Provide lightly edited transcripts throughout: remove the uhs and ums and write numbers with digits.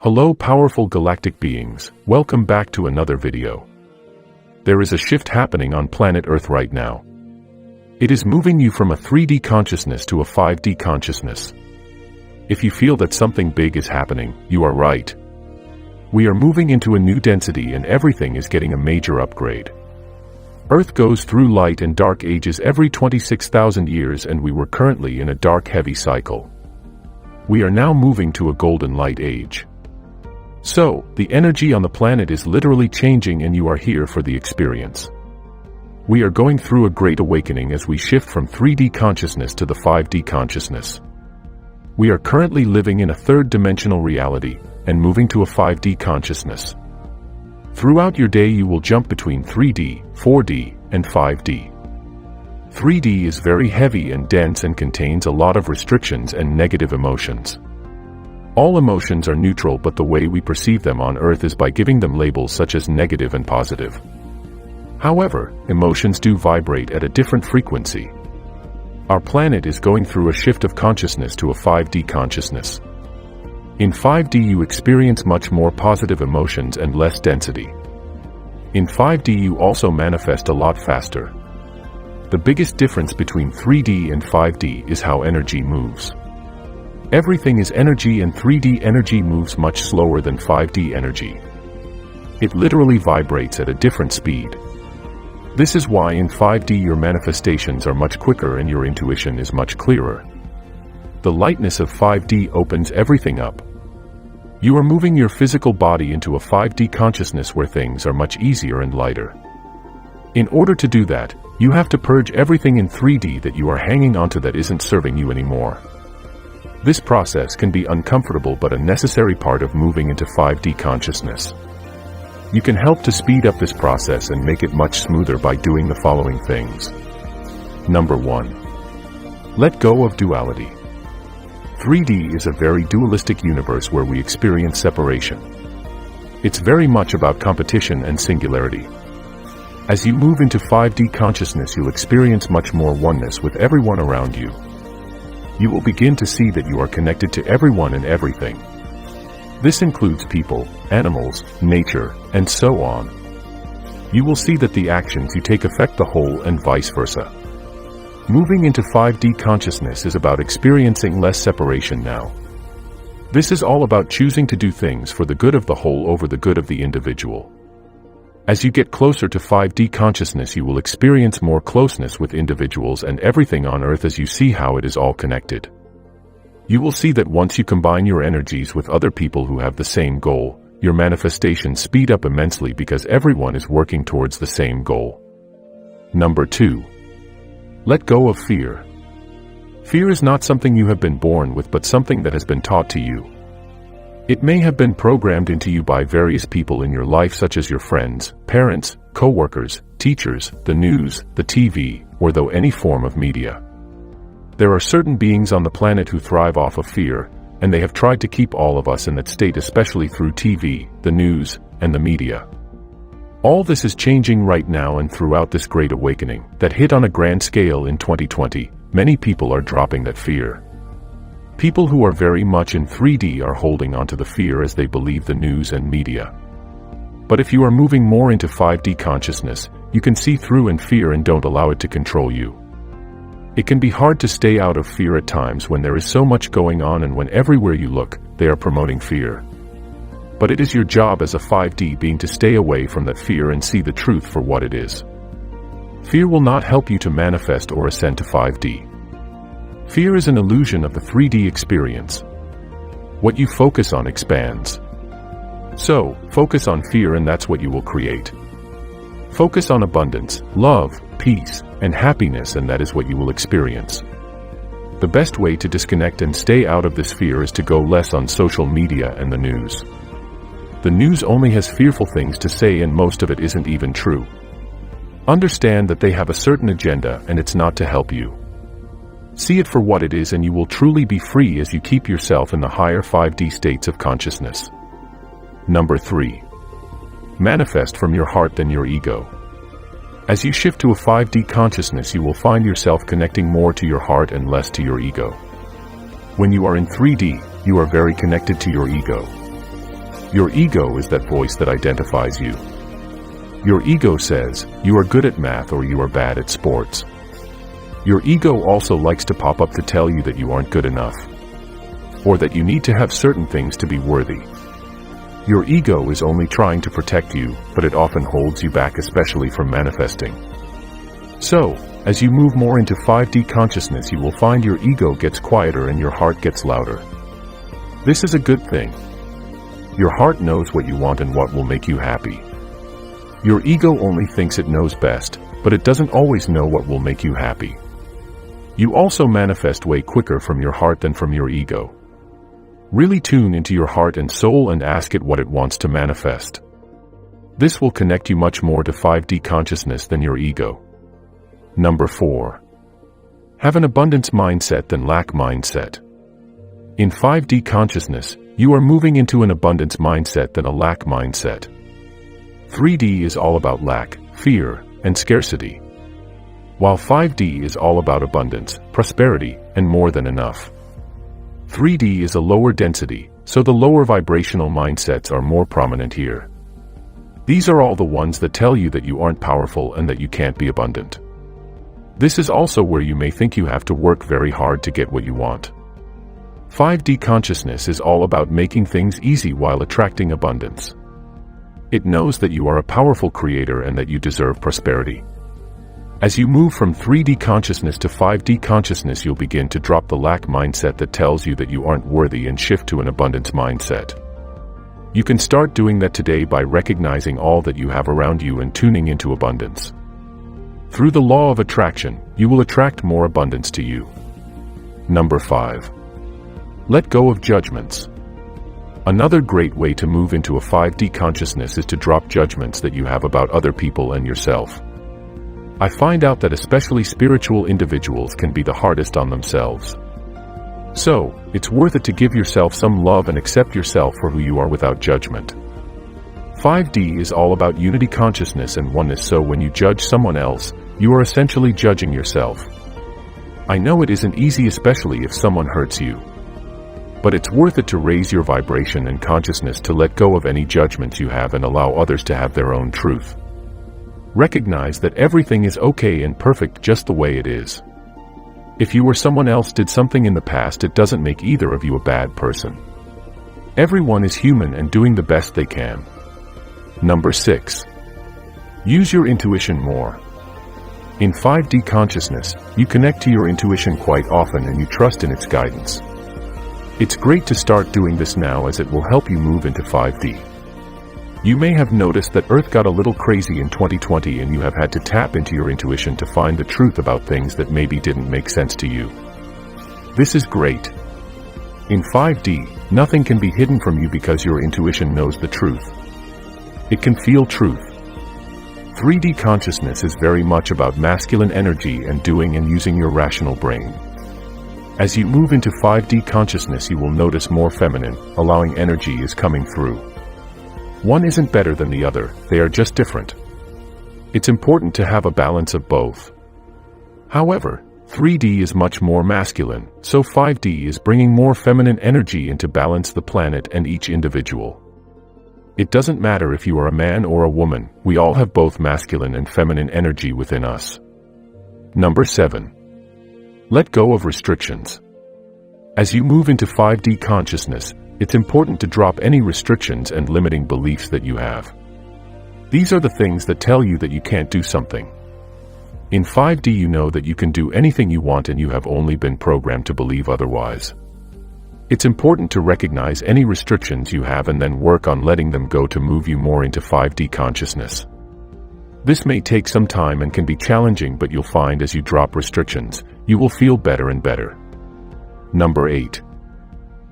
Hello powerful galactic beings, welcome back to another video. There is a shift happening on planet Earth right now. It is moving you from a 3D consciousness to a 5D consciousness. If you feel that something big is happening, you are right. We are moving into a new density and everything is getting a major upgrade. Earth goes through light and dark ages every 26,000 years and we were currently in a dark heavy cycle. We are now moving to a golden light age. So, the energy on the planet is literally changing and you are here for the experience. We are going through a great awakening as we shift from 3D consciousness to the 5D consciousness. We are currently living in a third-dimensional reality, and moving to a 5D consciousness. Throughout your day you will jump between 3D, 4D, and 5D. 3D is very heavy and dense and contains a lot of restrictions and negative emotions. All emotions are neutral, but the way we perceive them on Earth is by giving them labels such as negative and positive. However, emotions do vibrate at a different frequency. Our planet is going through a shift of consciousness to a 5D consciousness. In 5D you experience much more positive emotions and less density. In 5D you also manifest a lot faster. The biggest difference between 3D and 5D is how energy moves. Everything is energy and 3D energy moves much slower than 5D energy. It literally vibrates at a different speed. This is why in 5D your manifestations are much quicker and your intuition is much clearer. The lightness of 5D opens everything up. You are moving your physical body into a 5D consciousness where things are much easier and lighter. In order to do that, you have to purge everything in 3D that you are hanging onto that isn't serving you anymore. This process can be uncomfortable but a necessary part of moving into 5D consciousness. You can help to speed up this process and make it much smoother by doing the following things. Number 1. Let go of duality. 3D is a very dualistic universe where we experience separation. It's very much about competition and singularity. As you move into 5D consciousness you'll experience much more oneness with everyone around you. You will begin to see that you are connected to everyone and everything. This includes people, animals, nature, and so on. You will see that the actions you take affect the whole and vice versa. Moving into 5D consciousness is about experiencing less separation now. This is all about choosing to do things for the good of the whole over the good of the individual. As you get closer to 5D consciousness you will experience more closeness with individuals and everything on Earth as you see how it is all connected. You will see that once you combine your energies with other people who have the same goal, your manifestations speed up immensely because everyone is working towards the same goal. Number 2. Let go of fear. Fear is not something you have been born with but something that has been taught to you. It may have been programmed into you by various people in your life such as your friends, parents, co-workers, teachers, the news, the TV, or though any form of media. There are certain beings on the planet who thrive off of fear, and they have tried to keep all of us in that state especially through TV, the news, and the media. All this is changing right now and throughout this great awakening that hit on a grand scale in 2020, many people are dropping that fear. People who are very much in 3D are holding onto the fear as they believe the news and media. But if you are moving more into 5D consciousness, you can see through and fear and don't allow it to control you. It can be hard to stay out of fear at times when there is so much going on and when everywhere you look, they are promoting fear. But it is your job as a 5D being to stay away from that fear and see the truth for what it is. Fear will not help you to manifest or ascend to 5D. Fear is an illusion of the 3D experience. What you focus on expands. So, focus on fear and that's what you will create. Focus on abundance, love, peace, and happiness and that is what you will experience. The best way to disconnect and stay out of this fear is to go less on social media and the news. The news only has fearful things to say and most of it isn't even true. Understand that they have a certain agenda and it's not to help you. See it for what it is and you will truly be free as you keep yourself in the higher 5D states of consciousness. Number 3. Manifest from your heart than your ego. As you shift to a 5D consciousness you will find yourself connecting more to your heart and less to your ego. When you are in 3D, you are very connected to your ego. Your ego is that voice that identifies you. Your ego says, you are good at math or you are bad at sports. Your ego also likes to pop up to tell you that you aren't good enough, or that you need to have certain things to be worthy. Your ego is only trying to protect you, but it often holds you back, especially from manifesting. So, as you move more into 5D consciousness, you will find your ego gets quieter and your heart gets louder. This is a good thing. Your heart knows what you want and what will make you happy. Your ego only thinks it knows best, but it doesn't always know what will make you happy. You also manifest way quicker from your heart than from your ego. Really tune into your heart and soul and ask it what it wants to manifest. This will connect you much more to 5D consciousness than your ego. Number 4. Have an abundance mindset than lack mindset. In 5D consciousness, you are moving into an abundance mindset than a lack mindset. 3D is all about lack, fear, and scarcity, while 5D is all about abundance, prosperity, and more than enough. 3D is a lower density, so the lower vibrational mindsets are more prominent here. These are all the ones that tell you that you aren't powerful and that you can't be abundant. This is also where you may think you have to work very hard to get what you want. 5D consciousness is all about making things easy while attracting abundance. It knows that you are a powerful creator and that you deserve prosperity. As you move from 3D consciousness to 5D consciousness, you'll begin to drop the lack mindset that tells you that you aren't worthy and shift to an abundance mindset. You can start doing that today by recognizing all that you have around you and tuning into abundance. Through the law of attraction, you will attract more abundance to you. Number 5. Let go of judgments. Another great way to move into a 5D consciousness is to drop judgments that you have about other people and yourself. I find out that especially spiritual individuals can be the hardest on themselves. So, it's worth it to give yourself some love and accept yourself for who you are without judgment. 5D is all about unity consciousness and oneness, so when you judge someone else, you are essentially judging yourself. I know it isn't easy, especially if someone hurts you. But it's worth it to raise your vibration and consciousness to let go of any judgments you have and allow others to have their own truth. Recognize that everything is okay and perfect just the way it is. If you or someone else did something in the past, it doesn't make either of you a bad person. Everyone is human and doing the best they can. Number 6. Use your intuition more. In 5D consciousness, you connect to your intuition quite often and you trust in its guidance. It's great to start doing this now, as it will help you move into 5D. You may have noticed that Earth got a little crazy in 2020 and you have had to tap into your intuition to find the truth about things that maybe didn't make sense to you. This is great. In 5D, nothing can be hidden from you because your intuition knows the truth. It can feel truth. 3D consciousness is very much about masculine energy and doing and using your rational brain. As you move into 5D consciousness, you will notice more feminine, allowing energy is coming through. One isn't better than the other, they are just different. It's important to have a balance of both. However, 3D is much more masculine, so 5D is bringing more feminine energy into balance the planet and each individual. It doesn't matter if you are a man or a woman, we all have both masculine and feminine energy within us. Number 7. Let go of restrictions. As you move into 5D consciousness, it's important to drop any restrictions and limiting beliefs that you have. These are the things that tell you that you can't do something. In 5D, you know that you can do anything you want and you have only been programmed to believe otherwise. It's important to recognize any restrictions you have and then work on letting them go to move you more into 5D consciousness. This may take some time and can be challenging, but you'll find as you drop restrictions, you will feel better and better. Number 8.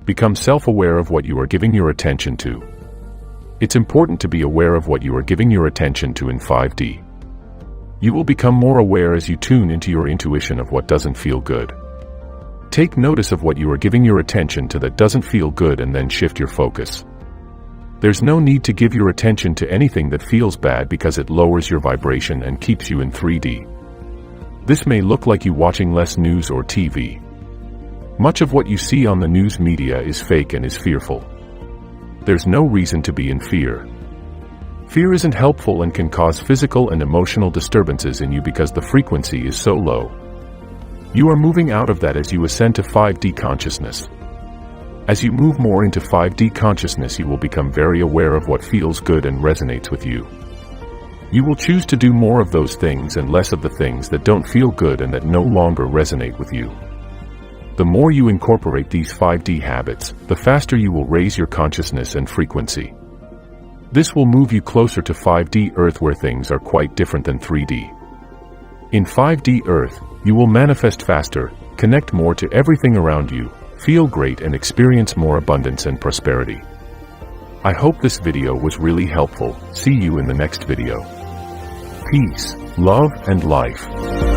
Become self-aware of what you are giving your attention to. It's important to be aware of what you are giving your attention to in 5D. You will become more aware as you tune into your intuition of what doesn't feel good. Take notice of what you are giving your attention to that doesn't feel good and then shift your focus. There's no need to give your attention to anything that feels bad because it lowers your vibration and keeps you in 3D. This may look like you watching less news or TV. Much of what you see on the news media is fake and is fearful. there's no reason to be in fear. Fear isn't helpful and can cause physical and emotional disturbances in you because the frequency is so low. You are moving out of that as you ascend to 5D consciousness. As you move more into 5D consciousness, you will become very aware of what feels good and resonates with you. You will choose to do more of those things and less of the things that don't feel good and that no longer resonate with you. The more you incorporate these 5D habits, the faster you will raise your consciousness and frequency. This will move you closer to 5D Earth, where things are quite different than 3D. In 5D Earth, you will manifest faster, connect more to everything around you, feel great, and experience more abundance and prosperity. I hope this video was really helpful. See you in the next video. Peace, love, and life.